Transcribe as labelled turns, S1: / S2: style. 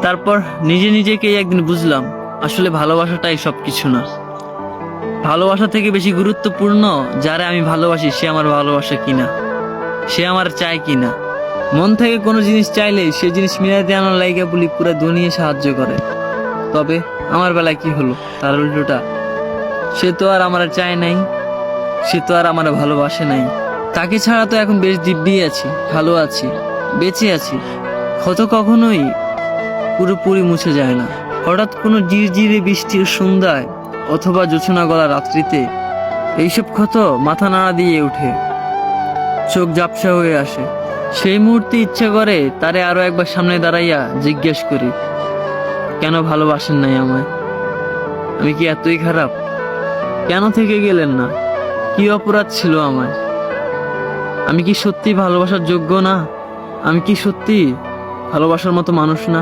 S1: তারপর নিজে নিজেকেই একদিন বুঝলাম, আসলে ভালোবাসাটাই সব কিছু না। ভালোবাসা থেকে বেশি গুরুত্বপূর্ণ যারে আমি ভালোবাসি সে আমার ভালোবাসা কিনা, সে আমার চায় কিনা। মন থেকে কোনো জিনিস চাইলে সে জিনিস মিলাইতে আনার লাইগা বলি পুরো দুনিয়া সাহায্য করে। তবে আমার বেলায় কি হলো, তার উল্টোটা। সে তো আর আমার চায় নাই, সে তো আর আমার ভালোবাসে নাই। তাকে ছাড়া তো এখন বেশ দিব্যি আছি, ভালো আছি, বেঁচে আছি। ক্ষত কখনোই পুরোপুরি মুছে যায় না। হঠাৎ কোনো ঝিরঝিরে বৃষ্টির সন্ধ্যায় অথবা জোছনা গলা রাত্রিতে এইসব ক্ষত মাথা নাড়া দিয়ে ওঠে, চোখ ঝাপসা হয়ে আসে। সেই মুহূর্তে ইচ্ছা করে তারে আরো একবার সামনে দাঁড়াইয়া জিজ্ঞেস করি, কেন ভালোবাসেন নাই আমায়? আমি কি এতই খারাপ? কেন থেকে গেলেন না? কি অপরাধ ছিল আমায়? আমি কি সত্যি ভালোবাসার যোগ্য না? আমি কি সত্যি ভালোবাসার মতো মানুষ না?